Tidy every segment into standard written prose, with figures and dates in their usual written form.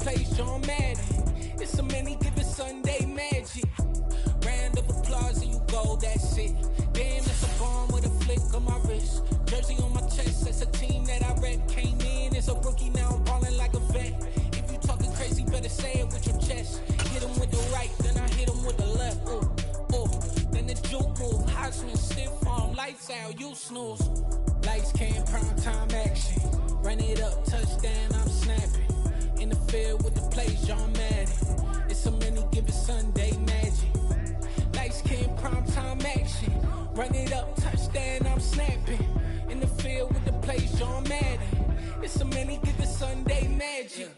place, John Madden. It's a many given Sunday magic. Round of applause and you go, that's it. Damn, that's a bomb with a flick on my wrist. Jersey on my chest, that's a team that I rep. Came in as a rookie, now I'm ballin' like a vet. If you talking crazy, better say it with your chest. Hit him with the right, then I hit him with the left. Then the juke move, Heisman, stiff arm, lights out, you snooze. Lights came, prime time action. Run it up, touchdown, I'm snapping. In the field with the plays, John Madden. It's a many given Sunday magic. Lights came, prime time action. Run it up, touchdown, I'm snapping. In the field with the plays, John Madden. It's a many given Sunday magic.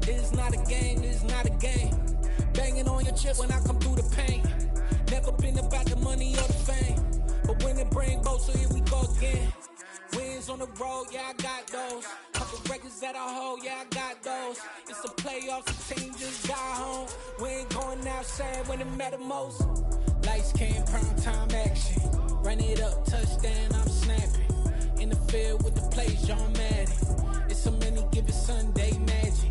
It's not a game, it's not a game. Banging on your chest when I come through the paint. Never been about the money or the fame. But when it bring both, so here we go again. Wins on the road, yeah, I got those. Couple records that I hold, yeah, I got those. It's the playoffs, the team just got home. We ain't going outside when it matter most. Lights came, prime time action. Run it up, touchdown, I'm snapping. In the field with the plays, John Madden. It's a many given Sunday magic.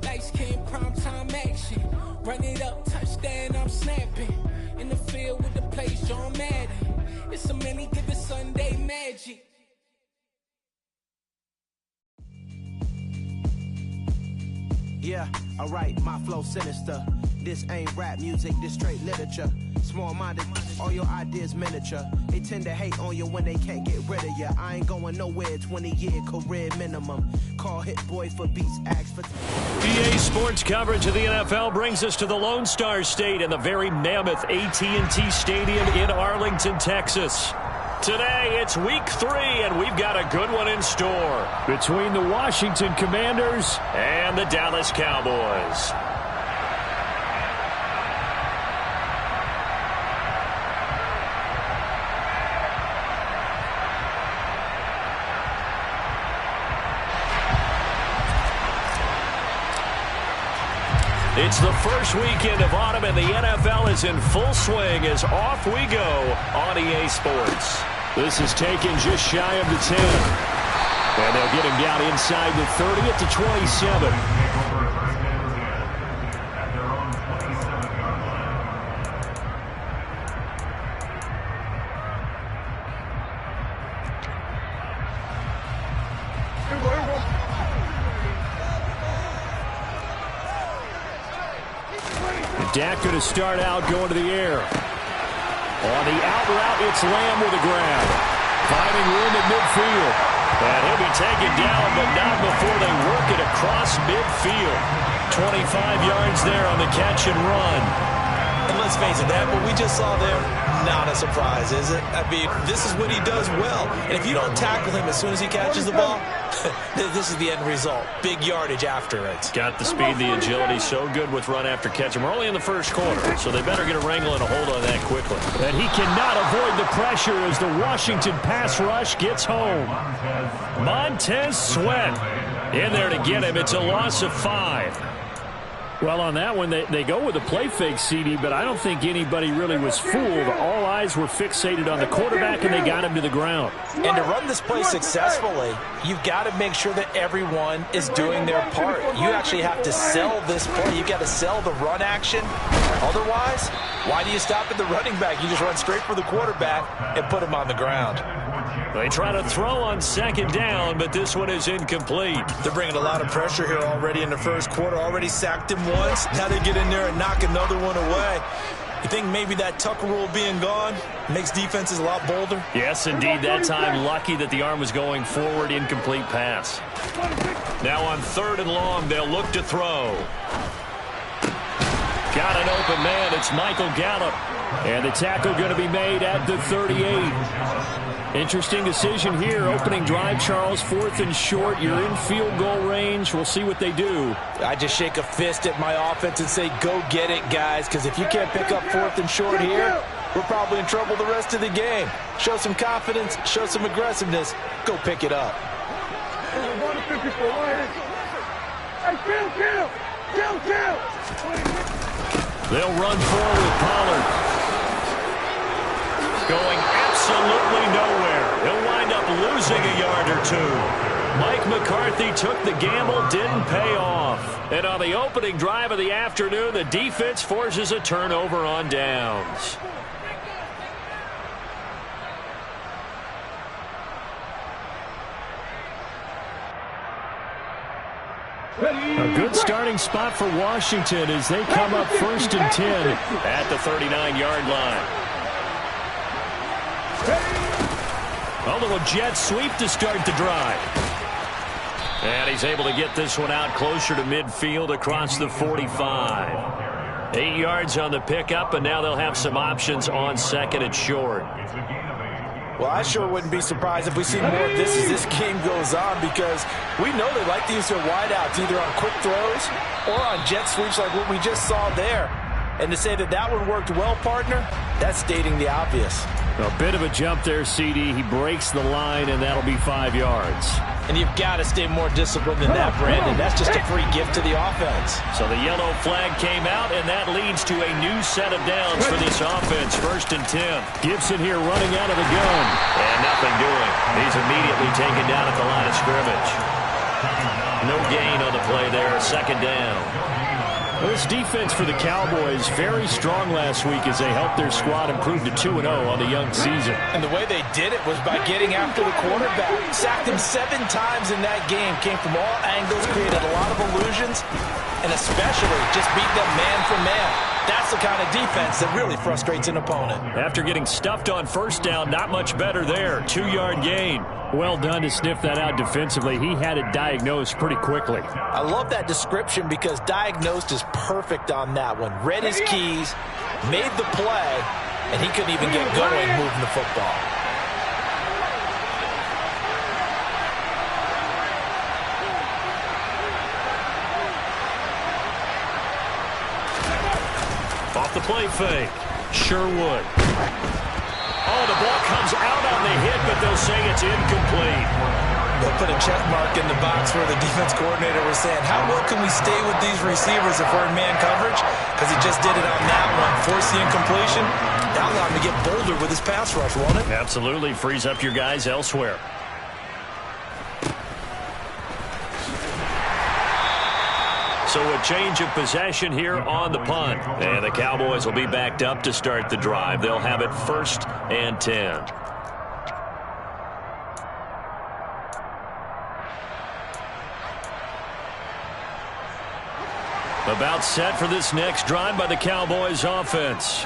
Lights came, prime time action. Run it up, touchdown, I'm snapping. In the field with the plays, John Madden. It's a many given Sunday magic. Yeah, alright, my flow sinister. This ain't rap music, this straight literature. Small-minded, all your ideas miniature. They tend to hate on you when they can't get rid of you. I ain't going nowhere, 20-year career minimum. Call Hit Boy for beats, ask for... EA Sports coverage of the NFL brings us to the Lone Star State and the very mammoth AT&T Stadium in Arlington, Texas. Today, it's week 3, and we've got a good one in store between the Washington Commanders and the Dallas Cowboys. It's the first weekend of autumn, and the NFL is in full swing as off we go on EA Sports. This is taken just shy of the 10. And they'll get him down inside the 30 at the 27. Dak going to start out going to the air. On the out route, it's Lamb with a grab. Finding room at midfield. And he'll be taken down, but not before they work it across midfield. 25 yards there on the catch and run. And let's face it, that what we just saw there, not a surprise, is it? I mean, this is what he does well. And if you don't tackle him as soon as he catches the ball, this is the end result. Big yardage after it. Got the speed, the agility, so good with run after catch. And we're only in the first quarter, so they better get a wrangle and a hold on that quickly. And he cannot avoid the pressure as the Washington pass rush gets home. Montez Sweat in there to get him. It's a loss of 5. Well, on that one, they go with a play fake, CD, but I don't think anybody really was fooled. All eyes were fixated on the quarterback, and they got him to the ground. And to run this play successfully, you've got to make sure that everyone is doing their part. You actually have to sell this play. You've got to sell the run action. Otherwise, why do you stop at the running back? You just run straight for the quarterback and put him on the ground. They try to throw on second down, but this one is incomplete. They're bringing a lot of pressure here already in the first quarter. Already sacked him once. Now they get in there and knock another one away. You think maybe that Tucker rule being gone makes defenses a lot bolder? Yes, indeed. That time, lucky that the arm was going forward. Incomplete pass. Now on 3rd and long, they'll look to throw. Got an open man. It's Michael Gallup. And the tackle going to be made at the 38. Interesting decision here. Opening drive, Charles. 4th and short. You're in field goal range. We'll see what they do. I just shake a fist at my offense and say, go get it, guys. Because if you can't pick up 4th and short here, we're probably in trouble the rest of the game. Show some confidence. Show some aggressiveness. Go pick it up. They'll run forward with Pollard. Going absolutely nowhere. He'll wind up losing a yard or 2. Mike McCarthy took the gamble, didn't pay off. And on the opening drive of the afternoon, the defense forces a turnover on downs. A good starting spot for Washington as they come up 1st and 10 at the 39-yard line. A little jet sweep to start the drive. And he's able to get this one out closer to midfield across the 45. 8 yards on the pickup, and now they'll have some options on 2nd and short. Well, I sure wouldn't be surprised if we see more of this as this game goes on, because we know they like to use their wideouts either on quick throws or on jet sweeps like what we just saw there. And to say that that one worked well, partner, that's stating the obvious. A bit of a jump there, CD. He breaks the line, and that'll be 5 yards. And you've got to stay more disciplined than that, Brandon. That's just a free gift to the offense. So the yellow flag came out, and that leads to a new set of downs for this offense. 1st and 10. Gibson here running out of the gun. And nothing doing. He's immediately taken down at the line of scrimmage. No gain on the play there. 2nd down. This defense for the Cowboys very strong last week as they helped their squad improve to 2-0 on the young season. And the way they did it was by getting after the quarterback. Sacked him 7 times in that game. Came from all angles, created a lot of illusions, and especially just beat them man for man. That's the kind of defense that really frustrates an opponent. After getting stuffed on 1st down, not much better there. 2-yard gain. Well done to sniff that out defensively. He had it diagnosed pretty quickly. I love that description because diagnosed is perfect on that one. Read his keys, made the play, and he couldn't even get going moving the football. Off the play fake. Sherwood. Oh, the ball comes out on the hit, but they'll say it's incomplete. They'll put a check mark in the box where the defense coordinator was saying, how well can we stay with these receivers if we're in man coverage? Because he just did it on that one. Force the incompletion. That'll allow him to get bolder with his pass rush, won't it? Absolutely. Frees up your guys elsewhere. So a change of possession here on the punt. And the Cowboys will be backed up to start the drive. They'll have it 1st and 10. About set for this next drive by the Cowboys offense.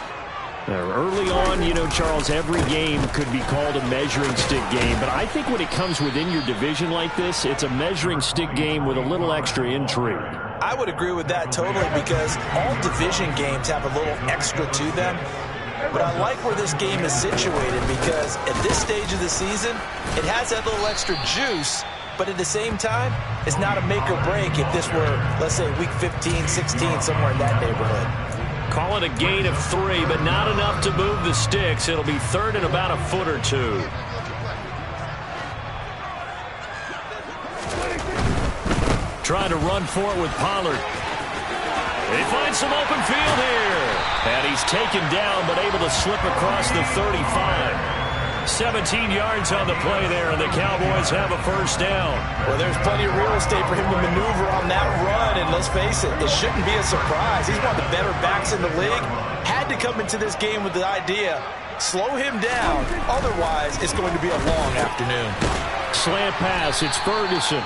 Early on, you know, Charles, every game could be called a measuring stick game. But I think when it comes within your division like this, it's a measuring stick game with a little extra intrigue. I would agree with that totally because all division games have a little extra to them. But I like where this game is situated because at this stage of the season, it has that little extra juice. But at the same time, it's not a make or break if this were, let's say, week 15, 16, somewhere in that neighborhood. Call it a gain of 3, but not enough to move the sticks. It'll be 3rd and about a foot or 2. Trying to run for it with Pollard. He finds some open field here. And he's taken down, but able to slip across the 35. 17 yards on the play there, and the Cowboys have a 1st down. Well, there's plenty of real estate for him to maneuver on that run, and let's face it, it shouldn't be a surprise. He's one of the better backs in the league. Had to come into this game with the idea, slow him down, otherwise it's going to be a long afternoon. Slant pass, it's Ferguson.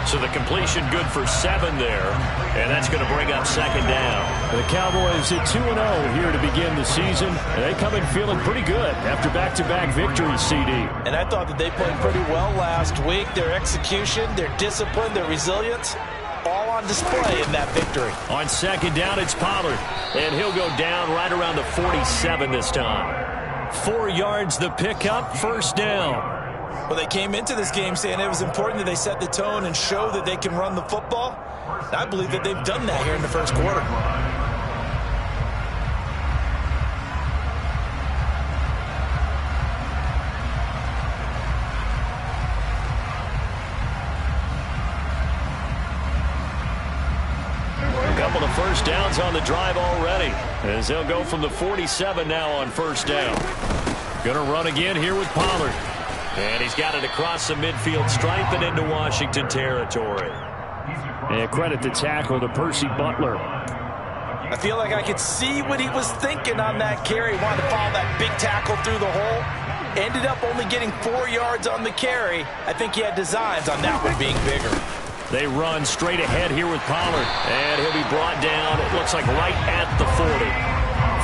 So the completion good for 7 there, and that's going to bring up 2nd down. The Cowboys at 2-0 here to begin the season. They come in feeling pretty good after back-to-back victories, CD. And I thought that they played pretty well last week. Their execution, their discipline, their resilience, all on display in that victory. On 2nd down, it's Pollard, and he'll go down right around the 47 this time. 4 yards the pickup, 1st down. Well, they came into this game saying it was important that they set the tone and show that they can run the football. I believe that they've done that here in the 1st quarter. A couple of 1st downs on the drive already, as they'll go from the 47 now on 1st down. Going to run again here with Pollard. And he's got it across the midfield stripe and into Washington territory. And credit the tackle to Percy Butler. I feel like I could see what he was thinking on that carry. He wanted to follow that big tackle through the hole. Ended up only getting 4 yards on the carry. I think he had designs on that one being bigger. They run straight ahead here with Pollard. And he'll be brought down, it looks like right at the 40.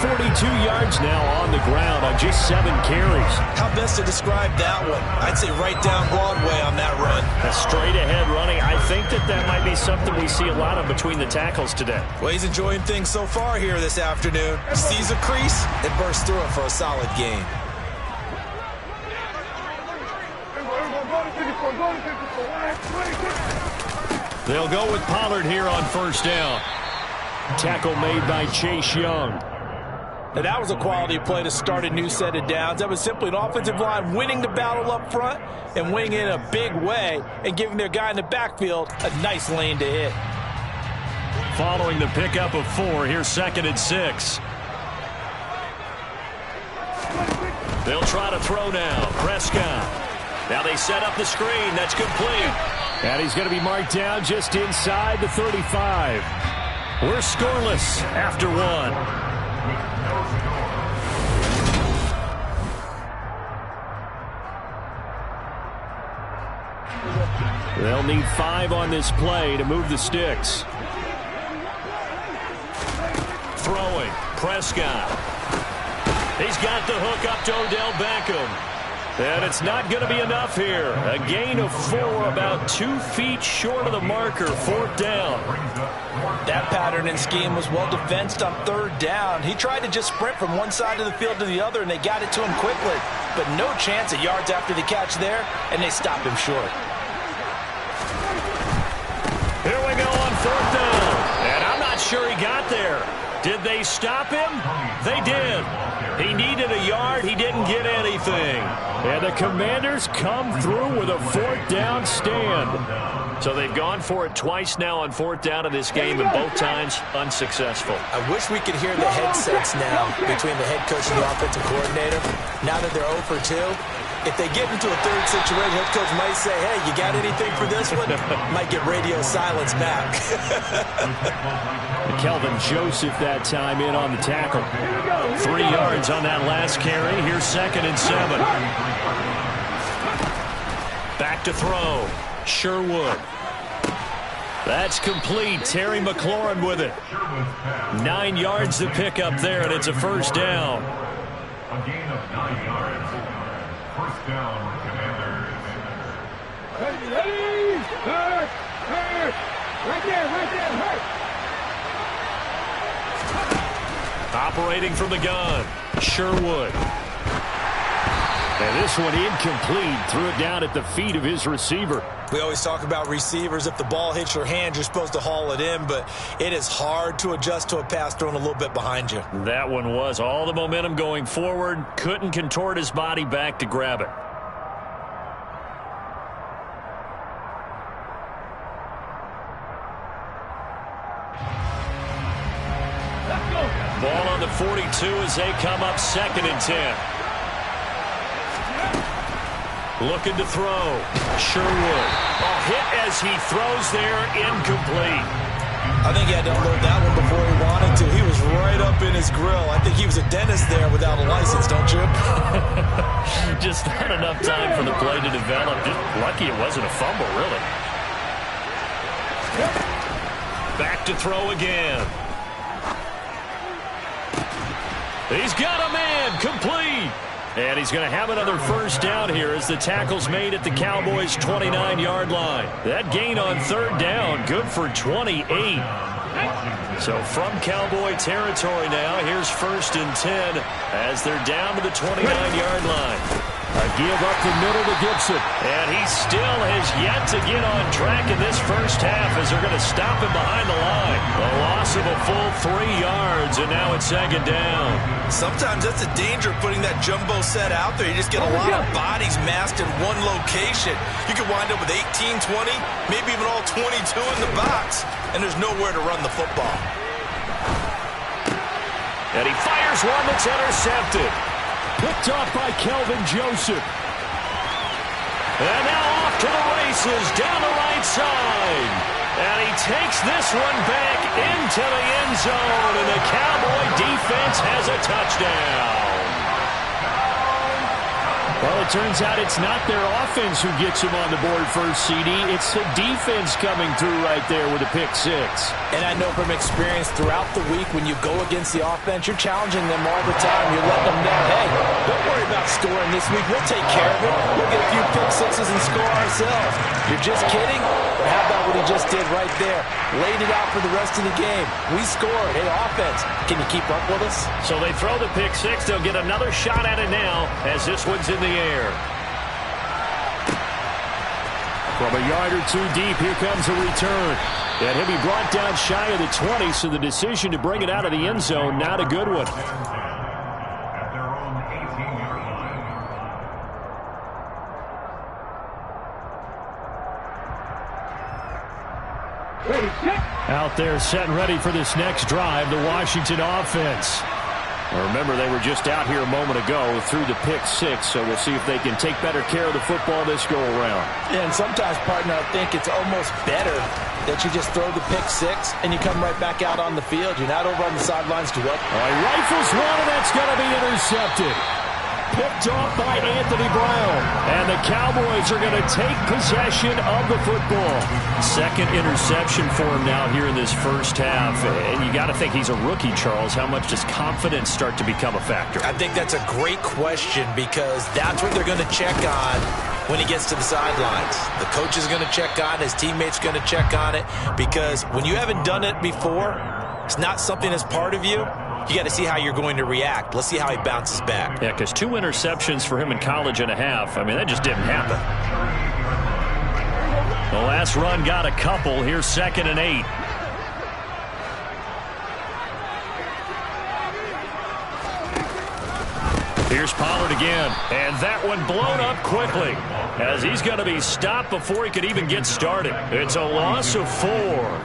42 yards now on the ground on just 7 carries. How best to describe that one? I'd say right down Broadway on that run. A straight ahead running. I think that might be something we see a lot of between the tackles today. Well, he's enjoying things so far here this afternoon. Sees a crease and bursts through it for a solid gain. They'll go with Pollard here on first down. Tackle made by Chase Young. Now, that was a quality play to start a new set of downs. That was simply an offensive line winning the battle up front and winning it in a big way and giving their guy in the backfield a nice lane to hit. Following the pickup of 4, here's 2nd and 6. They'll try to throw now. Prescott. Now they set up the screen. That's complete. And he's going to be marked down just inside the 35. We're scoreless after 1. They'll need 5 on this play to move the sticks. Throwing. Prescott. He's got the hook up to Odell Beckham. And it's not going to be enough here. A gain of 4, about 2 feet short of the marker, 4th down. That pattern and scheme was well defensed on 3rd down. He tried to just sprint from one side of the field to the other, and they got it to him quickly. But no chance at yards after the catch there, and they stopped him short. Here we go on 4th down. And I'm not sure he got there. Did they stop him? They did. He needed a yard. He didn't get anything. And the Commanders come through with a 4th down stand. So they've gone for it twice now on 4th down in this game, and both times unsuccessful. I wish we could hear the headsets now between the head coach and the offensive coordinator. Now that they're 0 for 2, if they get into a 3rd situation, head coach might say, hey, you got anything for this one? Might get radio silence back. Kelvin Joseph that time in on the tackle. 3 yards on that last carry. Here's 2nd and 7. Back to throw. Sherwood. That's complete. Terry McLaurin with it. 9 yards to pick up there, and it's a 1st down. A gain of 9 yards. 1st down, Commanders. Right there. Operating from the gun. Sherwood. And this one incomplete. Threw it down at the feet of his receiver. We always talk about receivers. If the ball hits your hand, you're supposed to haul it in, but it is hard to adjust to a pass thrown a little bit behind you. That one was all the momentum going forward. Couldn't contort his body back to grab it. Ball on the 42 as they come up 2nd and 10. Looking to throw. Sherwood. A hit as he throws there, incomplete. I think he had to unload that one before he wanted to. He was right up in his grill. I think he was a dentist there without a license, don't you? Just not enough time for the play to develop. Just lucky it wasn't a fumble, really. Back to throw again. He's got a man, complete. And he's going to have another 1st down here as the tackle's made at the Cowboys' 29-yard line. That gain on 3rd down, good for 28. So from Cowboy territory now, here's 1st and 10 as they're down to the 29-yard line. A give up the middle to Gibson. And he still has yet to get on track in this 1st half as they're going to stop him behind the line. A loss of a full 3 yards, and now it's 2nd down. Sometimes that's the danger of putting that jumbo set out there. You just get a lot of bodies massed in one location. You could wind up with 18, 20, maybe even all 22 in the box, and there's nowhere to run the football. And he fires one that's intercepted. Picked off by Kelvin Joseph. And now off to the races down the right side. And he takes this one back into the end zone. And the Cowboy defense has a touchdown. Well, it turns out it's not their offense who gets him on the board first, CD. It's the defense coming through right there with a pick six. And I know from experience throughout the week when you go against the offense, you're challenging them all the time. You're letting them know, hey, don't worry about scoring this week. We'll take care of it. We'll get a few pick sixes and score ourselves. You're just kidding? Or how about what he just did right there? Laid it out for the rest of the game. We scored. Hey, offense, can you keep up with us? So they throw the pick six. They'll get another shot at it now as this one's in the air. From a yard or two deep, here comes a return. And he'll be brought down shy of the 20, so the decision to bring it out of the end zone, not a good one. At their own 18-yard line. Out there set and ready for this next drive, the Washington offense. Remember, they were just out here a moment ago through the pick six, so we'll see if they can take better care of the football this go-around. And sometimes, partner, I think it's almost better that you just throw the pick six and you come right back out on the field. You're not over on the sidelines to what? All right, rifles one, and that's going to be intercepted. Picked off by Anthony Brown. And the Cowboys are going to take possession of the football. Second interception for him now here in this first half. And you got to think he's a rookie, Charles. How much does confidence start to become a factor? I think that's a great question because that's what they're going to check on when he gets to the sidelines. The coach is going to check on it. His teammates are going to check on it because when you haven't done it before, it's not something that's part of you. You got to see how you're going to react. Let's see how he bounces back. Yeah, because 2 interceptions for him in college and a half. I mean, that just didn't happen. The last run got a couple. Here's 2nd and 8. Here's Pollard again. And that one blown up quickly as he's going to be stopped before he could even get started. It's a loss of 4.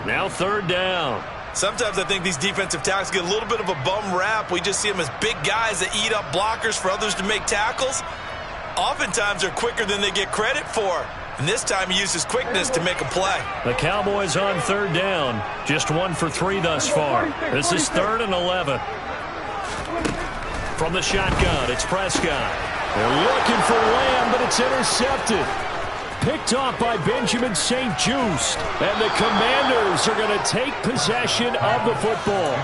Now 3rd down. Sometimes I think these defensive tackles get a little bit of a bum rap. We just see them as big guys that eat up blockers for others to make tackles. Oftentimes they're quicker than they get credit for. And this time he uses quickness to make a play. The Cowboys on 3rd down. Just 1 for 3 thus far. This is 3rd and 11. From the shotgun, it's Prescott. They're looking for Lamb, but it's intercepted. Picked off by Benjamin St-Juste. And the Commanders are going to take possession of the football.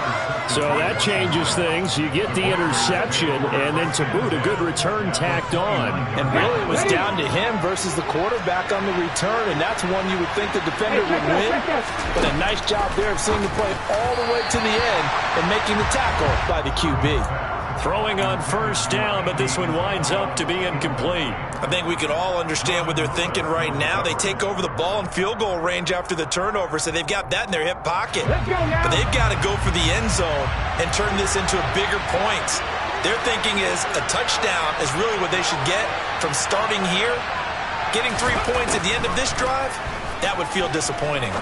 So that changes things. You get the interception, and then to boot, a good return tacked on. And really it was down to him versus the quarterback on the return, and that's one you would think the defender would win. But a nice job there of seeing the play all the way to the end and making the tackle by the QB. Throwing on 1st down, but this one winds up to be incomplete. I think we can all understand what they're thinking right now. They take over the ball in field goal range after the turnover, so they've got that in their hip pocket. But they've got to go for the end zone and turn this into a bigger point. Their thinking is a touchdown is really what they should get from starting here. Getting 3 points at the end of this drive, that would feel disappointing.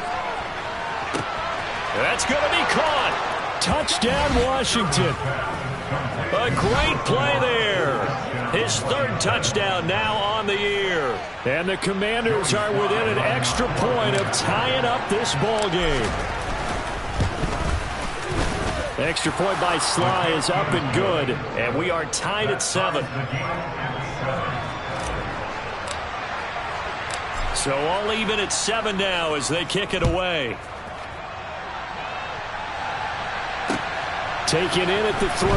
That's going to be caught. Touchdown, Washington. A great play there. His 3rd touchdown now on the year. And the Commanders are within an extra point of tying up this ball game. Extra point by Sly is up and good. And we are tied at 7. So all even at 7 now as they kick it away. Taken in at the 3.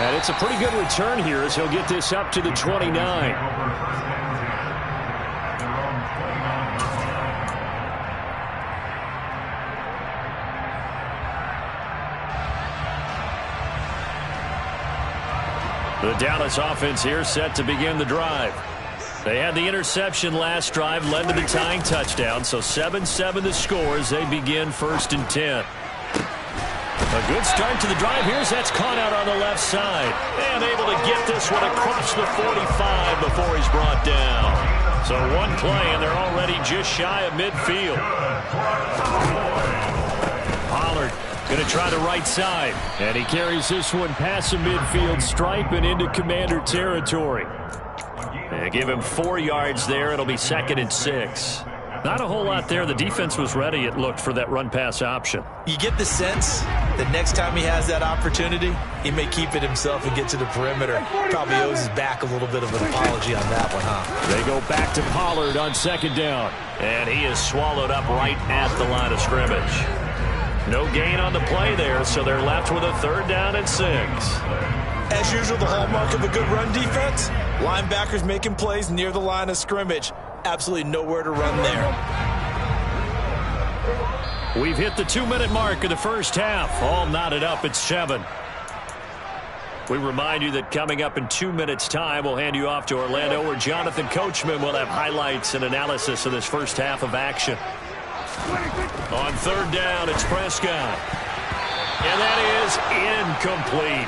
And it's a pretty good return here as he'll get this up to the 29. The Dallas offense here set to begin the drive. They had the interception last drive, led to the tying touchdown, so 7-7 the score as they begin 1st and 10. A good start to the drive. Here's that's caught out on the left side. And able to get this one across the 45 before he's brought down. So one play, and they're already just shy of midfield. Pollard Going to try the right side. And he carries this one past the midfield stripe and into Commander territory. And give him 4 yards there. It'll be 2nd and 6. Not a whole lot there. The defense was ready, it looked, for that run-pass option. You get the sense that next time he has that opportunity, he may keep it himself and get to the perimeter. Probably owes his back a little bit of an apology on that one, huh? They go back to Pollard on 2nd down. And he is swallowed up right at the line of scrimmage. No gain on the play there, so they're left with a 3rd down and 6. As usual, the hallmark of a good run defense, linebackers making plays near the line of scrimmage. Absolutely nowhere to run there. We've hit the 2-minute mark of the first half. All knotted up at 7. We remind you that coming up in 2 minutes' time, we'll hand you off to Orlando, where Jonathan Coachman will have highlights and analysis of this first half of action. On 3rd down, it's Prescott. And that is incomplete.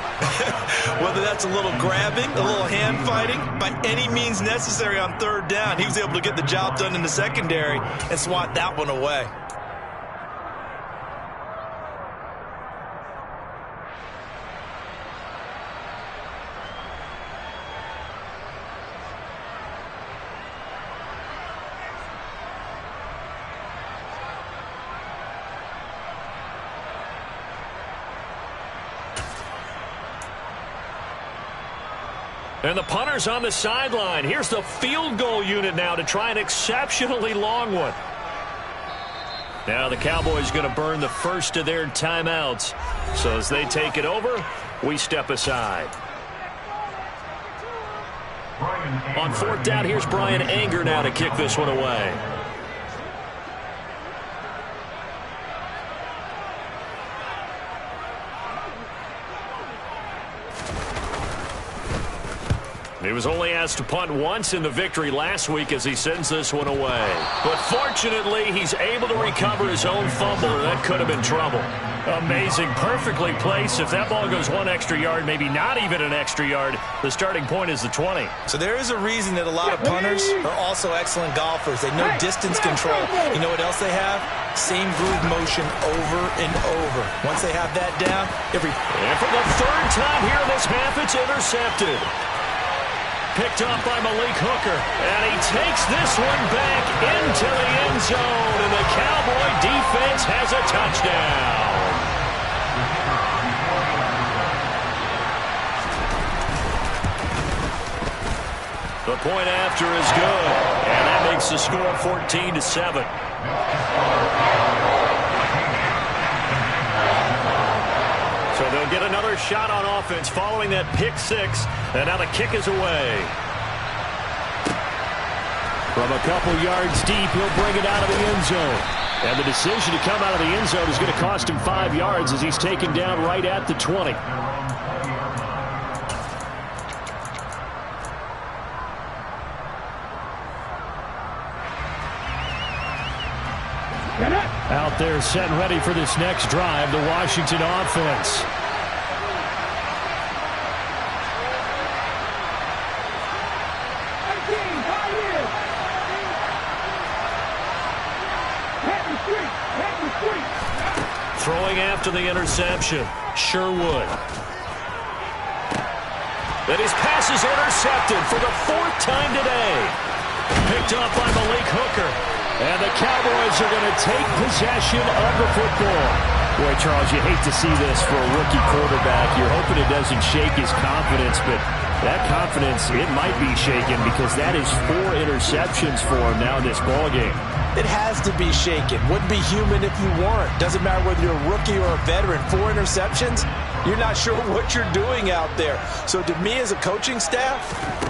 Whether that's a little grabbing, a little hand fighting, by any means necessary on 3rd down, he was able to get the job done in the secondary and swat that one away. And the punter's on the sideline. Here's the field goal unit now to try an exceptionally long one. Now the Cowboys going to burn the first of their timeouts. So as they take it over, we step aside. On 4th down, here's Brian Anger now to kick this one away. He was only asked to punt once in the victory last week as he sends this one away. But fortunately, he's able to recover his own fumble, or that could have been trouble. Amazing, perfectly placed. If that ball goes 1 extra yard, maybe not even an extra yard, the starting point is the 20. So there is a reason that a lot of punters are also excellent golfers. They know distance control. You know what else they have? Same groove motion over and over. Once they have that down, And for the 3rd time here in this half, it's intercepted. Picked up by Malik Hooker, and he takes this one back into the end zone, and the Cowboy defense has a touchdown. The point after is good, and that makes the score 14-7. So they'll get another shot on offense following that pick 6, and now the kick is away. From a couple yards deep, he'll bring it out of the end zone. And the decision to come out of the end zone is going to cost him 5 yards as he's taken down right at the 20. Out there set and ready for this next drive, the Washington offense. Throwing after the interception, Sherwood. And his pass is intercepted for the 4th time today. Picked up by Malik Hooker. And the Cowboys are going to take possession of the football. Boy, Charles, you hate to see this for a rookie quarterback. You're hoping it doesn't shake his confidence, but that confidence, it might be shaken because that is 4 interceptions for him now in this ballgame. It has to be shaken. Wouldn't be human if you weren't. Doesn't matter whether you're a rookie or a veteran. 4 interceptions, you're not sure what you're doing out there. So to me as a coaching staff,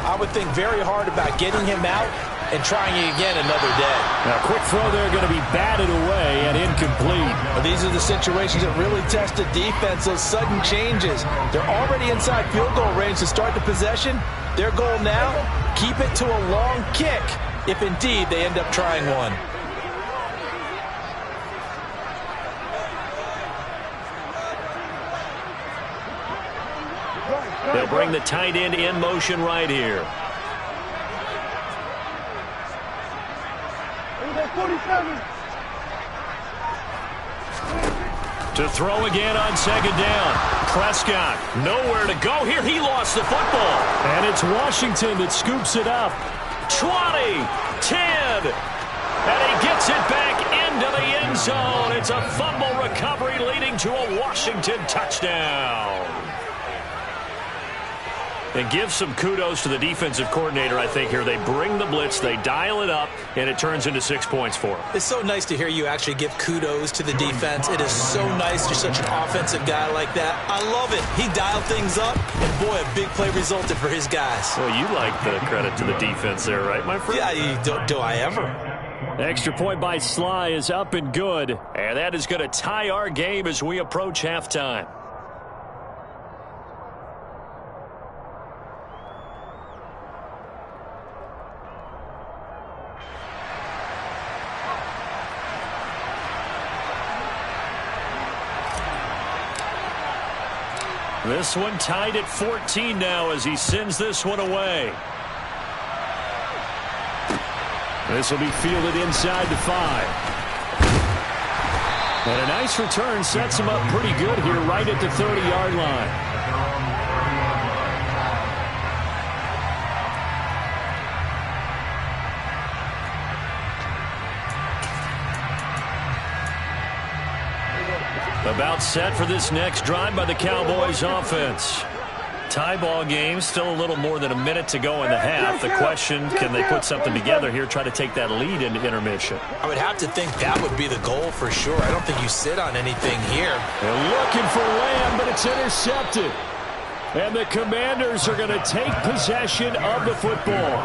I would think very hard about getting him out and trying it again another day. Now, quick throw there going to be batted away and incomplete. Well, these are the situations that really test the defense, those sudden changes. They're already inside field goal range to start the possession. Their goal now, keep it to a long kick, if indeed they end up trying one. They'll bring the tight end in motion right here. To throw again on second down. Prescott, nowhere to go here. He lost the football. And it's Washington that scoops it up. 20, 10, and he gets it back into the end zone. It's a fumble recovery leading to a Washington touchdown. And give some kudos to the defensive coordinator, I think, here. They bring the blitz, they dial it up, and it turns into 6 points for them. It's so nice to hear you actually give kudos to the defense. It is so nice. You're such an offensive guy like that. I love it. He dialed things up, and boy, a big play resulted for his guys. Well, you like the credit to the defense there, right, my friend? Yeah, do I ever? Extra point by Sly is up and good, and that is going to tie our game as we approach halftime. This one tied at 14 now as he sends this one away. This will be fielded inside the 5. And a nice return sets him up pretty good here right at the 30-yard line. About set for this next drive by the Cowboys offense. Tie ball game, still a little more than a minute to go in the half. The question, can they put something together here, try to take that lead into intermission? I would have to think that would be the goal for sure. I don't think you sit on anything here. They're looking for Lamb, but it's intercepted. And the Commanders are going to take possession of the football.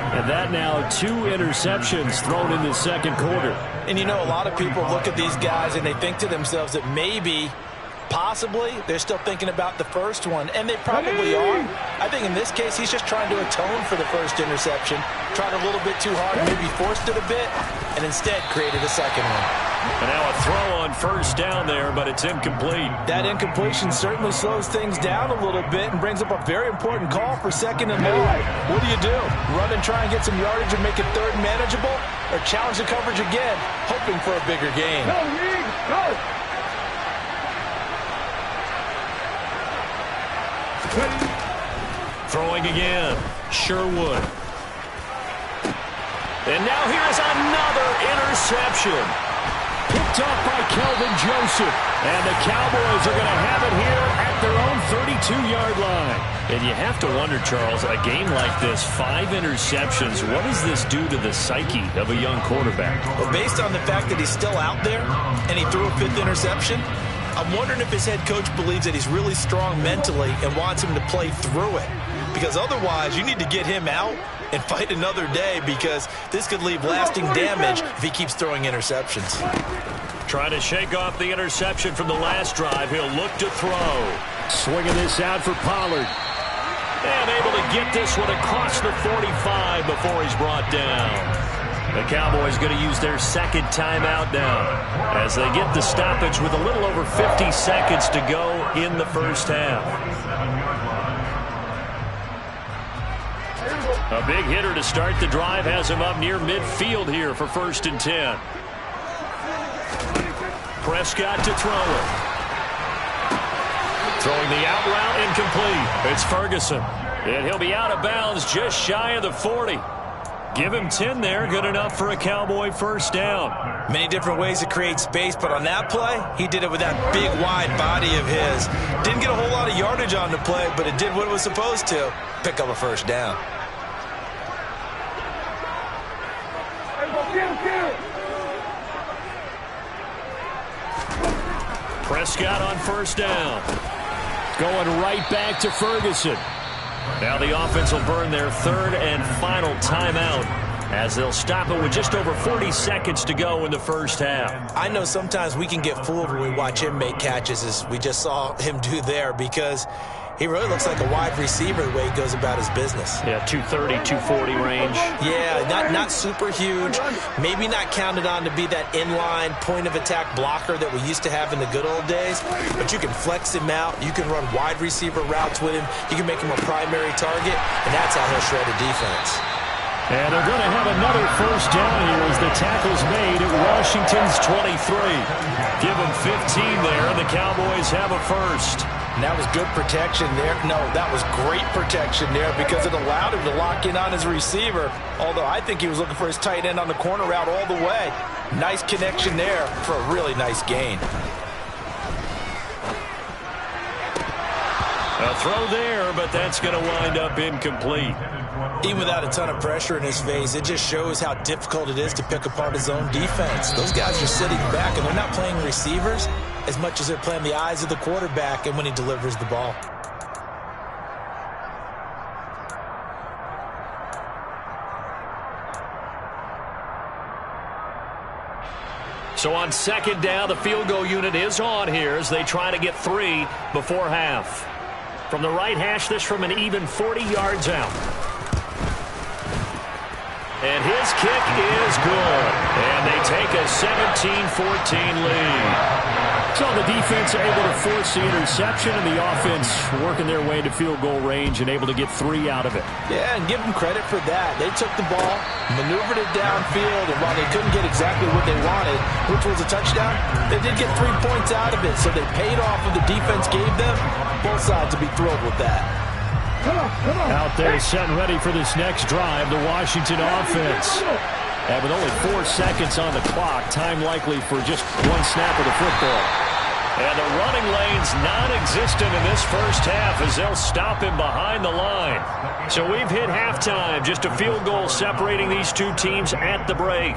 And that now 2 interceptions thrown in the second quarter. And you know, a lot of people look at these guys and they think to themselves that maybe, possibly, they're still thinking about the first one. And they probably are. I think in this case, he's just trying to atone for the first interception. Tried a little bit too hard, maybe forced it a bit, and instead created a second one. And now a throw on first down there, but it's incomplete. That incompletion certainly slows things down a little bit and brings up a very important call for second and long. What do? Run and try and get some yardage and make it third manageable? Or challenge the coverage again, hoping for a bigger gain? Go! Throwing again. Sherwood. And now here's another interception. Picked up by Kelvin Joseph. And the Cowboys are going to have it here at their own 32-yard line. And you have to wonder, Charles, a game like this, 5 interceptions, what does this do to the psyche of a young quarterback? Well, based on the fact that he's still out there and he threw a 5th interception, I'm wondering if his head coach believes that he's really strong mentally and wants him to play through it. Because otherwise, you need to get him out and fight another day, because this could leave lasting damage if he keeps throwing interceptions. Trying to shake off the interception from the last drive. He'll look to throw. Swinging this out for Pollard. And able to get this one across the 45 before he's brought down. The Cowboys going to use their second timeout now as they get the stoppage with a little over 50 seconds to go in the first half. A big hitter to start the drive has him up near midfield here for 1st and 10. Prescott to throw it. Throwing the out route incomplete. It's Ferguson. And he'll be out of bounds just shy of the 40. Give him 10 there. Good enough for a Cowboy first down. Many different ways to create space, but on that play, he did it with that big, wide body of his. Didn't get a whole lot of yardage on the play, but it did what it was supposed to. Pick up a first down. Prescott on first down. Going right back to Ferguson. Now the offense will burn their 3rd and final timeout as they'll stop it with just over 40 seconds to go in the first half. I know sometimes we can get fooled when we watch him make catches, as we just saw him do there, because he really looks like a wide receiver the way he goes about his business. Yeah, 230, 240 range. Yeah, not super huge. Maybe not counted on to be that inline point-of-attack blocker that we used to have in the good old days. But you can flex him out. You can run wide receiver routes with him. You can make him a primary target, and that's how he'll shred a defense. And they're going to have another first down here as the tackle's made at Washington's 23. Give them 15 there, and the Cowboys have a first. And that was good protection there. No, that was great protection there because it allowed him to lock in on his receiver. Although I think he was looking for his tight end on the corner route all the way. Nice connection there for a really nice gain. A throw there, but that's going to wind up incomplete. Even without a ton of pressure in his face, it just shows how difficult it is to pick apart his own defense. Those guys are sitting back, and they're not playing receivers as much as they're playing the eyes of the quarterback and when he delivers the ball. So on second down, the field goal unit is on here as they try to get 3 before half. From the right hash, this from an even 40 yards out. And his kick is good. And they take a 17-14 lead. So the defense able to force the interception, and the offense working their way into field goal range and able to get 3 out of it. Yeah, and give them credit for that. They took the ball, maneuvered it downfield, and while they couldn't get exactly what they wanted, which was a touchdown, they did get 3 points out of it. So they paid off what the defense gave them. Both sides will be thrilled with that. Out there set and ready for this next drive, the Washington offense. And with only 4 seconds on the clock, time likely for just 1 snap of the football. And the running lane's non-existent in this first half as they'll stop him behind the line. So we've hit halftime, just a field goal separating these two teams at the break.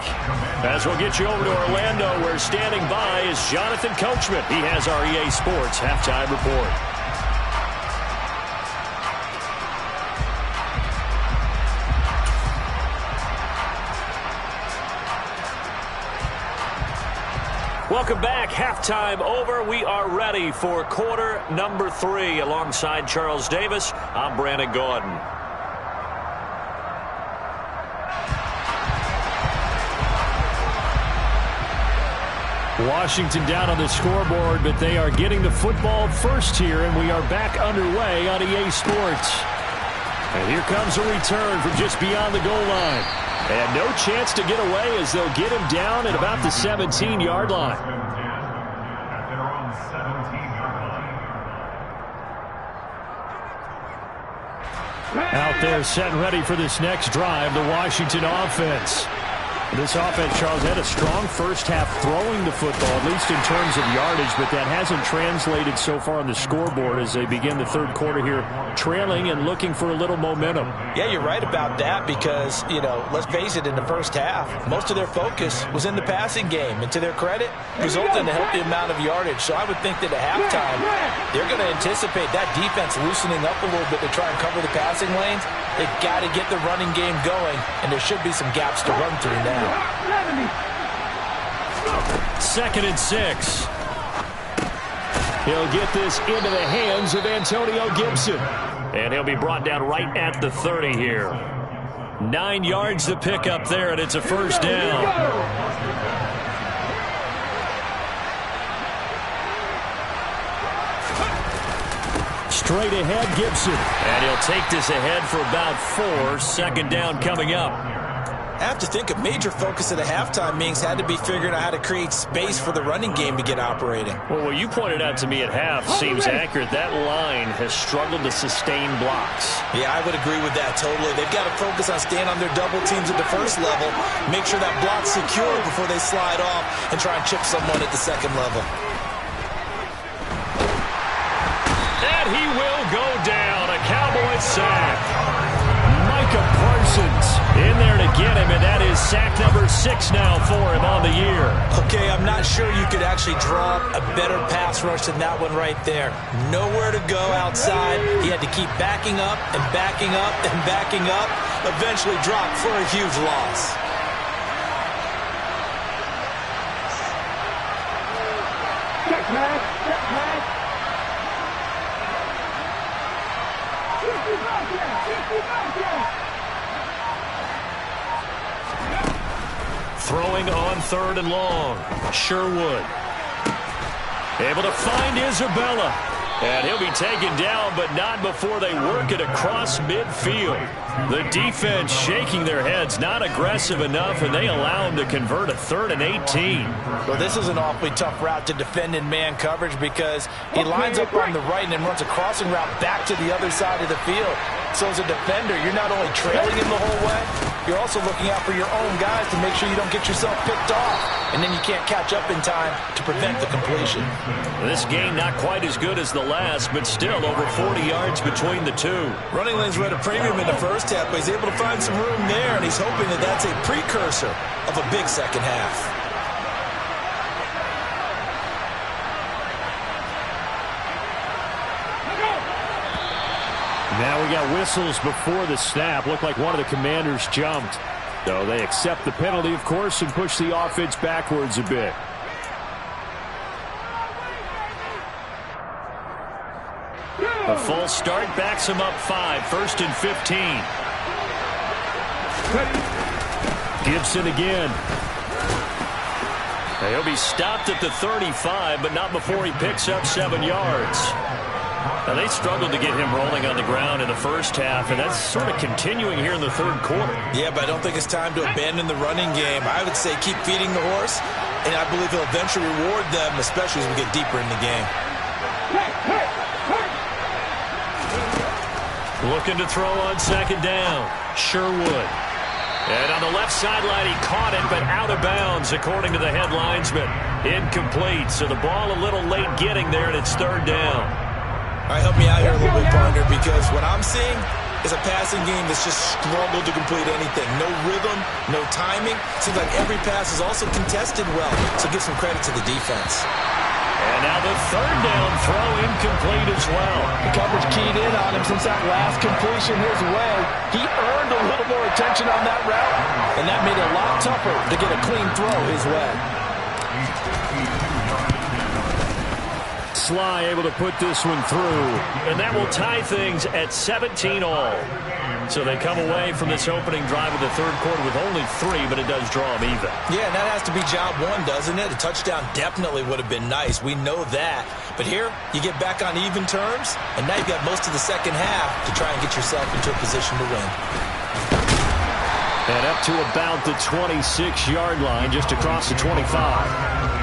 As we'll get you over to Orlando, where standing by is Jonathan Coachman. He has our EA Sports halftime report. Welcome back. Halftime over. We are ready for quarter number 3. Alongside Charles Davis, I'm Brandon Gordon. Washington down on the scoreboard, but they are getting the football first here, and we are back underway on EA Sports. And here comes a return from just beyond the goal line. And no chance to get away as they'll get him down at about the 17-yard line. Out there set and ready for this next drive, the Washington offense. This offense, Charles, had a strong first half throwing the football, at least in terms of yardage, but that hasn't translated so far on the scoreboard as they begin the third quarter here, trailing and looking for a little momentum. Yeah, you're right about that because, let's face it, in the first half, most of their focus was in the passing game, and to their credit, resulted in a healthy amount of yardage. So I would think that at halftime, they're going to anticipate that defense loosening up a little bit to try and cover the passing lanes. They've got to get the running game going, and there should be some gaps to run through now. 2nd and 6. He'll get this into the hands of Antonio Gibson. And he'll be brought down right at the 30 here. 9 yards to pick up there, and it's a first down. Straight ahead, Gibson. And he'll take this ahead for about 4. 2nd down coming up. I have to think a major focus at the halftime meetings had to be figuring out how to create space for the running game to get operating. Well, what you pointed out to me at half seems accurate. That line has struggled to sustain blocks. Yeah, I would agree with that totally. They've got to focus on staying on their double teams at the first level, make sure that block's secure before they slide off and try and chip someone at the second level. And he will go down. A Cowboy sack. Micah Parsons in there to get him, and that is sack number 6 now for him on the year. Okay, I'm not sure you could actually draw a better pass rush than that one right there. Nowhere to go outside. He had to keep backing up and backing up and backing up. Eventually dropped for a huge loss. Check back, check back. Throwing on 3rd and long. Sherwood. Able to find Isabella. And he'll be taken down, but not before they work it across midfield. The defense shaking their heads, not aggressive enough, and they allow him to convert a 3rd and 18. Well, this is an awfully tough route to defend in man coverage because he lines up on the right and then runs a crossing route back to the other side of the field. So as a defender, you're not only trailing him the whole way, you're also looking out for your own guys to make sure you don't get yourself picked off. And then you can't catch up in time to prevent the completion. This game not quite as good as the last, but still over 40 yards between the two. Running lanes were at a premium in the first half, but he's able to find some room there, and he's hoping that that's a precursor of a big second half. Now we got whistles before the snap. Looked like one of the Commanders jumped. So they accept the penalty, of course, and push the offense backwards a bit. A false start backs him up 5. 1st and 15. Gibson again. He'll be stopped at the 35, but not before he picks up 7 yards. Now, they struggled to get him rolling on the ground in the first half, and that's sort of continuing here in the 3rd quarter. Yeah, but I don't think it's time to abandon the running game. I would say keep feeding the horse, and I believe he'll eventually reward them, especially as we get deeper in the game. Looking to throw on 2nd down. Sherwood. And on the left sideline, he caught it, but out of bounds, according to the head linesman. Incomplete, so the ball a little late getting there, and it's 3rd down. All right, help me out here a little bit, partner, because what I'm seeing is a passing game that's just struggled to complete anything. No rhythm, no timing. Seems like every pass is also contested well, so give some credit to the defense. And now the 3rd down throw incomplete as well. The coverage keyed in on him since that last completion his way. He earned a little more attention on that route, and that made it a lot tougher to get a clean throw his way. Sly able to put this one through, and that will tie things at 17 all. So they come away from this opening drive of the 3rd quarter with only 3, but it does draw them even. Yeah, and that has to be job 1, doesn't it? A touchdown definitely would have been nice. We know that. But here, you get back on even terms, and now you've got most of the second half to try and get yourself into a position to win. And up to about the 26-yard line, just across the 25.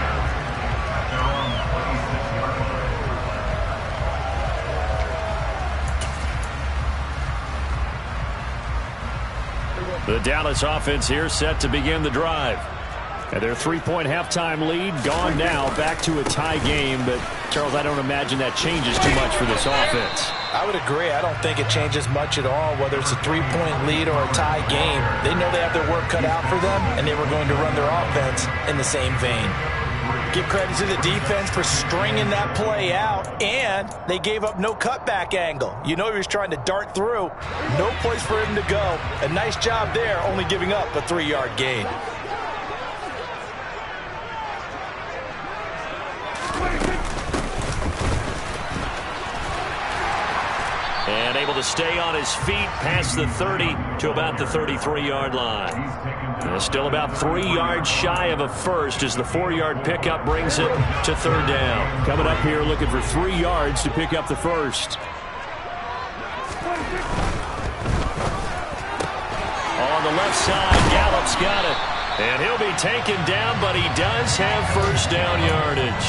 The Dallas offense here set to begin the drive. And their 3-point halftime lead gone now, back to a tie game. But, Charles, I don't imagine that changes too much for this offense. I would agree. I don't think it changes much at all, whether it's a 3-point lead or a tie game. They know they have their work cut out for them, and they were going to run their offense in the same vein. Give credit to the defense for stringing that play out, and they gave up no cutback angle. You know he was trying to dart through. No place for him to go. A nice job there, only giving up a 3-yard gain. And able to stay on his feet past the 30 to about the 33-yard line. And still about 3 yards shy of a first as the 4-yard pickup brings it to 3rd down. Coming up here looking for 3 yards to pick up the first. On the left side, Gallup's got it. And he'll be taken down, but he does have 1st down yardage.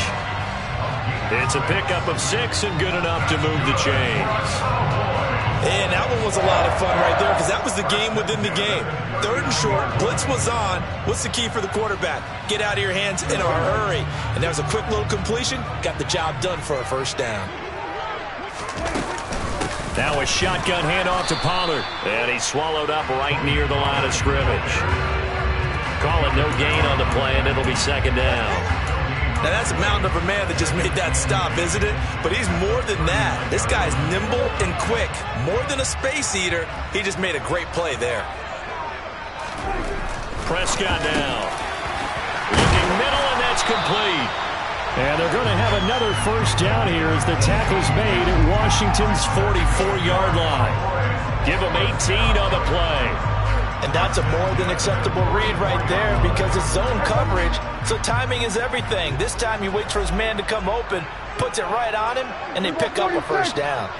It's a pickup of 6 and good enough to move the chains. And that one was a lot of fun right there because that was the game within the game. 3rd and short, blitz was on. What's the key for the quarterback? Get out of your hands in a hurry. And that was a quick little completion. Got the job done for a 1st down. Now a shotgun handoff to Pollard. And he's swallowed up right near the line of scrimmage. Call it no gain on the play, and it'll be 2nd down. Now, that's a mountain of a man that just made that stop, isn't it? But he's more than that. This guy's nimble and quick. More than a space eater, he just made a great play there. Prescott now. Looking middle, and that's complete. And they're going to have another 1st down here as the tackle's made at Washington's 44-yard line. Give him 18 on the play. And that's a more than acceptable read right there because it's zone coverage, so timing is everything. This time he waits for his man to come open, puts it right on him, and they pick up a first down.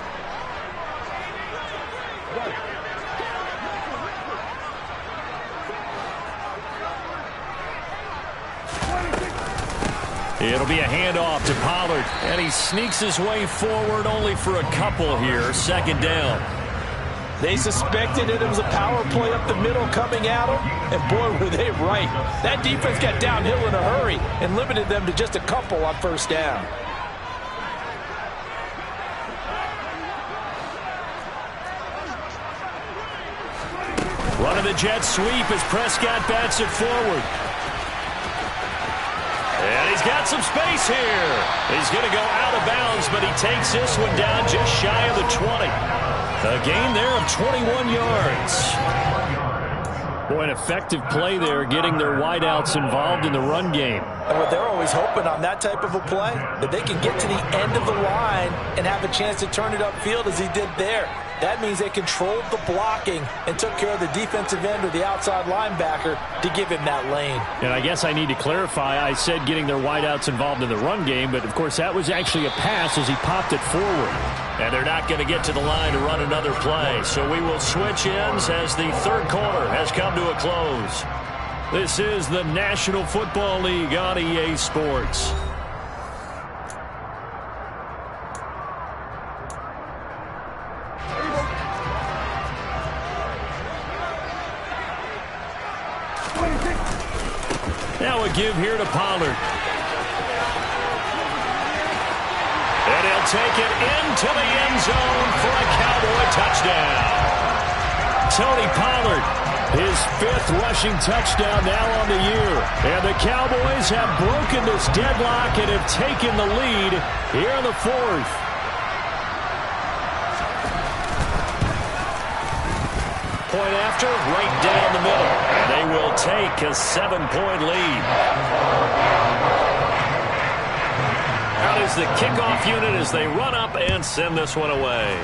It'll be a handoff to Pollard, and he sneaks his way forward only for a couple here. Second down. They suspected it was a power play up the middle coming at them, and boy, were they right. That defense got downhill in a hurry and limited them to just a couple on first down. Running the jet sweep as Prescott bats it forward. And he's got some space here. He's going to go out of bounds, but he takes this one down just shy of the 20. A gain there of 21 yards. Boy, an effective play there, getting their wideouts involved in the run game. And they're always hoping on that type of a play, that they can get to the end of the line and have a chance to turn it upfield as he did there. That means they controlled the blocking and took care of the defensive end or the outside linebacker to give him that lane. And I guess I need to clarify, I said getting their wideouts involved in the run game, but of course that was actually a pass as he popped it forward. And they're not going to get to the line to run another play. So we will switch ends as the third quarter has come to a close. This is the National Football League on EA Sports. Now a give here to Pollard. And he'll take it into the end zone for a Cowboy touchdown. Tony Pollard, his 5th rushing touchdown now on the year. And the Cowboys have broken this deadlock and have taken the lead here in the 4th. Point after, right down the middle. And they will take a 7-point lead. Out is the kickoff unit as they run up and send this one away.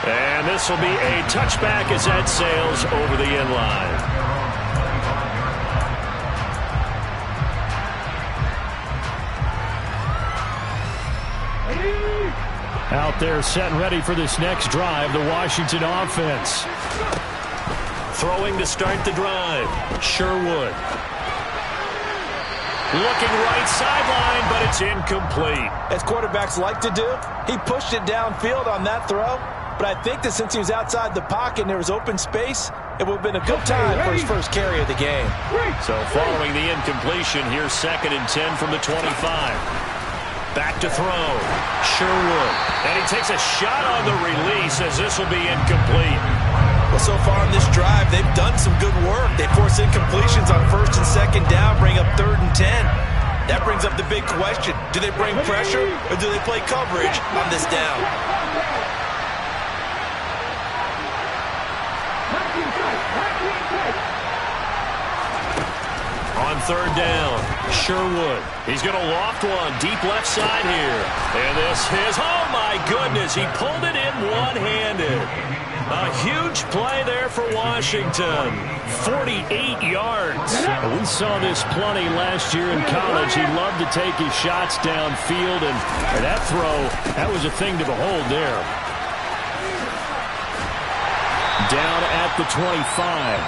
And this will be a touchback as that sails over the end line. Out there set and ready for this next drive, the Washington offense. Throwing to start the drive, Sherwood. Looking right sideline, but it's incomplete. As quarterbacks like to do, he pushed it downfield on that throw. But I think that since he was outside the pocket and there was open space, it would have been a good time for his first carry of the game. So following the incompletion, here's 2nd and 10 from the 25. Back to throw, Sherwood. And he takes a shot on the release as this will be incomplete. Well, so far in this drive, they've done some good work. They force incompletions on 1st and 2nd down, bring up 3rd and 10. That brings up the big question. Do they bring pressure or do they play coverage on this down? On 3rd down, Sherwood. He's going to loft one deep left side here. And this is, oh my goodness, he pulled it in one-handed. A huge play there for Washington. 48 yards. We saw this plenty last year in college. He loved to take his shots downfield, and that throw, that was a thing to behold there. Down at the 25.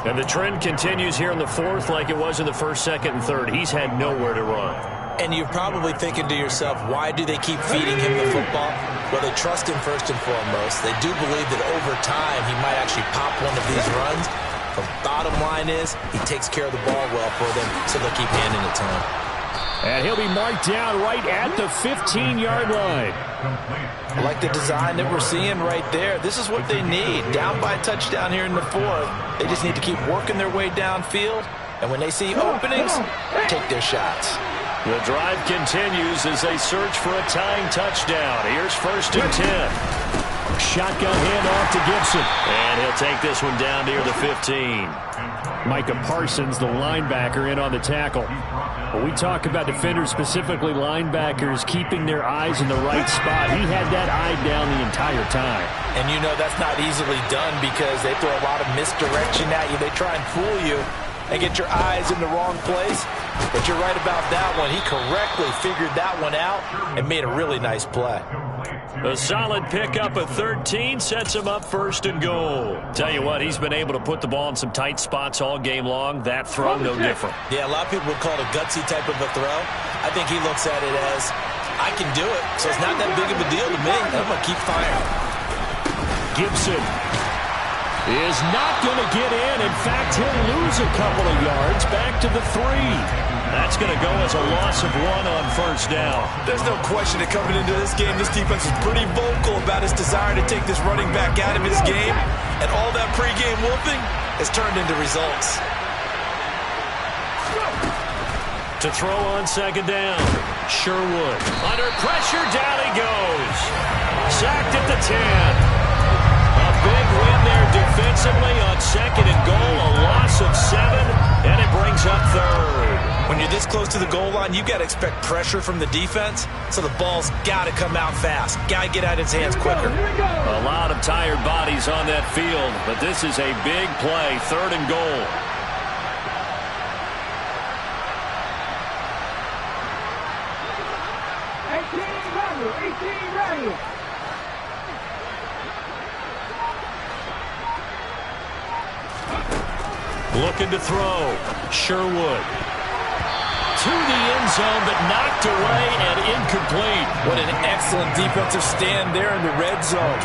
And the trend continues here in the 4th like it was in the 1st, 2nd, and 3rd. He's had nowhere to run. And you're probably thinking to yourself, why do they keep feeding him the football? Well, they trust him first and foremost. They do believe that over time he might actually pop one of these runs. The bottom line is he takes care of the ball well for them, so they'll keep handing it to him. And he'll be marked down right at the 15-yard line. I like the design that we're seeing right there. This is what they need. Down by a touchdown here in the 4th. They just need to keep working their way downfield. And when they see openings, take their shots. The drive continues as they search for a tying touchdown. Here's 1st and 10. Shotgun handoff to Gibson. And he'll take this one down near the 15. Micah Parsons, the linebacker, in on the tackle. When we talk about defenders, specifically linebackers, keeping their eyes in the right spot, he had that eye down the entire time. And you know that's not easily done because they throw a lot of misdirection at you. They try and fool you. and get your eyes in the wrong place. But you're right about that one. He correctly figured that one out and made a really nice play. A solid pickup of 13 sets him up first and goal. Tell you what, he's been able to put the ball in some tight spots all game long. That throw, no different. Yeah, a lot of people would call it a gutsy type of a throw. I think he looks at it as, I can do it, so it's not that big of a deal to me. I'm going to keep firing. Gibson is not going to get in. In fact, he'll lose a couple of yards back to the 3. That's going to go as a loss of 1 on first down. There's no question that coming into this game, this defense is pretty vocal about its desire to take this running back out of his game. And all that pregame whooping has turned into results. To throw on second down, Sherwood. Under pressure, down he goes. Sacked at the 10. A big win there defensively on second and goal, a loss of 7, and it brings up third. When you're this close to the goal line, you got to expect pressure from the defense, so the ball's got to come out fast. Got to get out of his hands quicker. A lot of tired bodies on that field, but this is a big play, third and goal. Looking to throw. Sherwood. To the end zone, but knocked away and incomplete. What an excellent defensive stand there in the red zone.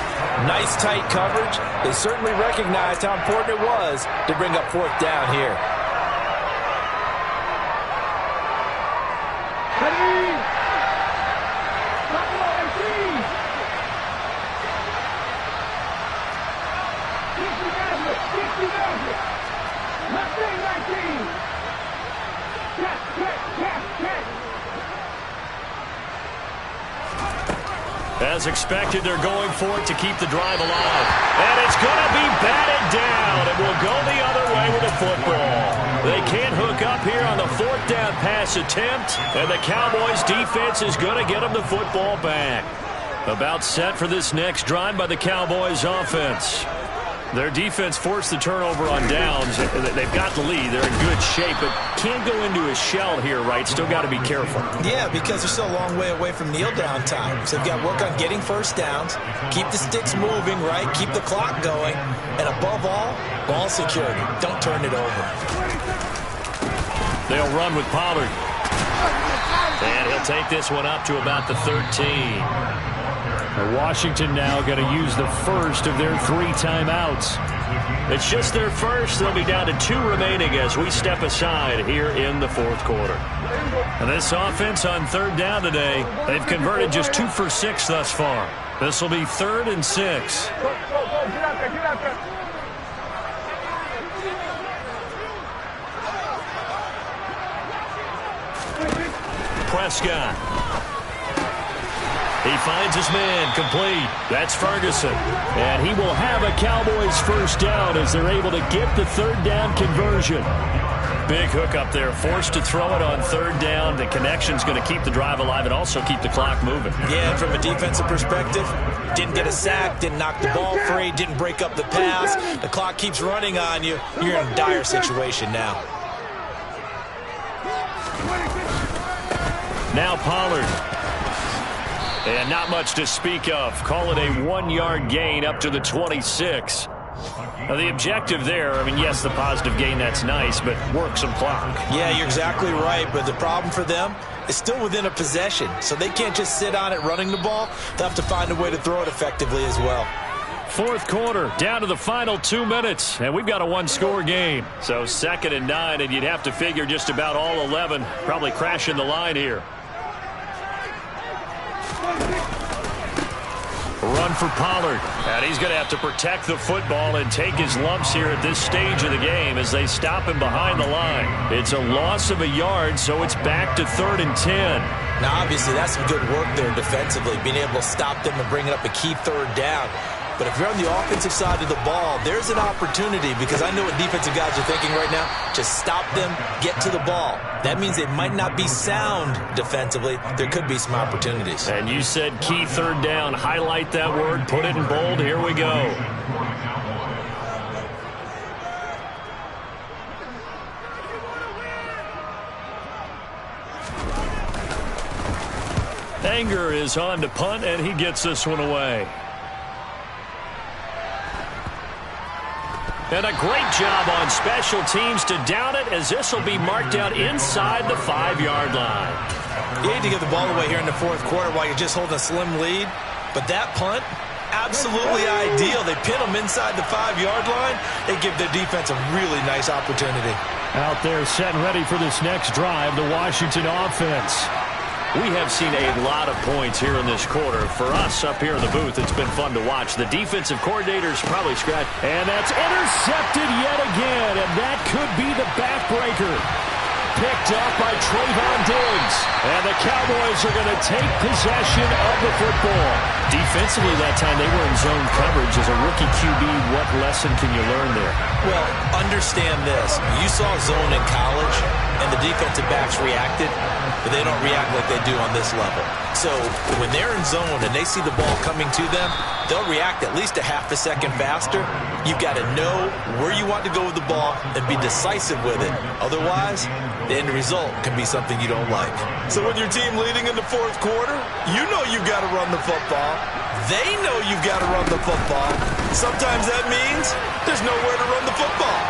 Nice tight coverage. They certainly recognized how important it was to bring up fourth down here. As expected, they're going for it to keep the drive alive. And it's going to be batted down. It will go the other way with the football. They can't hook up here on the fourth down pass attempt. And the Cowboys defense is going to get them the football back. About set for this next drive by the Cowboys offense. Their defense forced the turnover on downs. They've got the lead. They're in good shape, but can't go into a shell here, right? Still got to be careful. Yeah, because they're still a long way away from kneel down time. So they've got to work on getting first downs, keep the sticks moving, right? Keep the clock going. And above all, ball security. Don't turn it over. They'll run with Pollard. And he'll take this one up to about the 13. Washington now going to use the first of their 3 timeouts. It's just their first. They'll be down to 2 remaining as we step aside here in the fourth quarter. And this offense on third down today, they've converted just 2 for 6 thus far. This will be 3rd and 6. Prescott. He finds his man, complete. That's Ferguson. And he will have a Cowboys first down as they're able to get the third down conversion. Big hook up there, forced to throw it on third down. The connection's going to keep the drive alive and also keep the clock moving. Yeah, and from a defensive perspective, didn't get a sack, didn't knock the ball free, didn't break up the pass. The clock keeps running on you. You're in a dire situation now. Now Pollard. And not much to speak of. Call it a 1-yard gain up to the 26. Now the objective there, I mean, yes, the positive gain, that's nice, but work some clock. Yeah, you're exactly right, but the problem for them is still within a possession, so they can't just sit on it running the ball. They'll have to find a way to throw it effectively as well. Fourth quarter, down to the final 2 minutes, and we've got a 1-score game. So 2nd and 9, and you'd have to figure just about all 11 probably crashing the line here. Run for Pollard, and he's going to have to protect the football and take his lumps here at this stage of the game as they stop him behind the line. It's a loss of a yard, so it's back to 3rd and 10. Now, obviously, that's some good work there defensively, being able to stop them and bringing up a key third down. But if you're on the offensive side of the ball, there's an opportunity, because I know what defensive guys are thinking right now. Just stop them, get to the ball. That means it might not be sound defensively. There could be some opportunities. And you said key third down. Highlight that word. Put it in bold. Here we go. Anger is on to punt, and he gets this one away. And a great job on special teams to down it, as this will be marked out inside the 5-yard line. You hate to give the ball away here in the fourth quarter while you're just holding a slim lead, but that punt, absolutely ideal. They pin them inside the 5-yard line. They give their defense a really nice opportunity. Out there set and ready for this next drive, the Washington offense. We have seen a lot of points here in this quarter. For us up here in the booth, it's been fun to watch. The defensive coordinator's probably scratched. And that's intercepted yet again, and that could be the backbreaker. Picked up by Trayvon Diggs. And the Cowboys are going to take possession of the football. Defensively that time, they were in zone coverage. As a rookie QB, what lesson can you learn there? Well, understand this. You saw zone in college, and the defensive backs reacted, but they don't react like they do on this level. So when they're in zone and they see the ball coming to them, they'll react at least a half a second faster. You've got to know where you want to go with the ball and be decisive with it. Otherwise, the end result can be something you don't like. So when your team leading in the fourth quarter, you know you've got to run the football. They know you've got to run the football. Sometimes that means there's nowhere to run the football.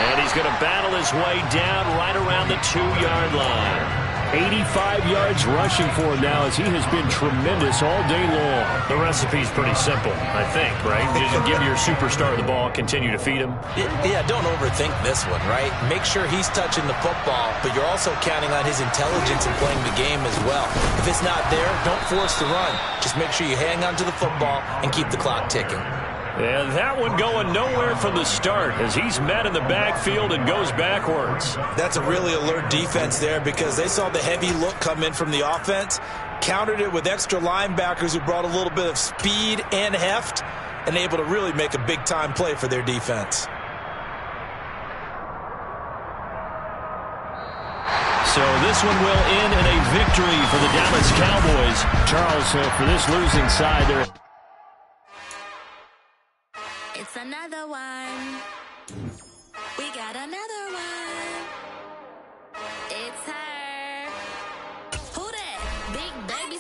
And he's going to battle his way down right around the 2-yard line. 85 yards rushing for him now, as he has been tremendous all day long. The recipe's pretty simple, I think, right? Just give your superstar the ball, continue to feed him. Yeah, don't overthink this one, right? Make sure he's touching the football, but you're also counting on his intelligence in playing the game as well. If it's not there, don't force the run. Just make sure you hang on to the football and keep the clock ticking. And that one going nowhere from the start, as he's met in the backfield and goes backwards. That's a really alert defense there, because they saw the heavy look come in from the offense, countered it with extra linebackers who brought a little bit of speed and heft, and able to really make a big-time play for their defense. So this one will end in a victory for the Dallas Cowboys. Charles, for this losing side, they're... It's another one. We got another one. It's her. Who that? Big baby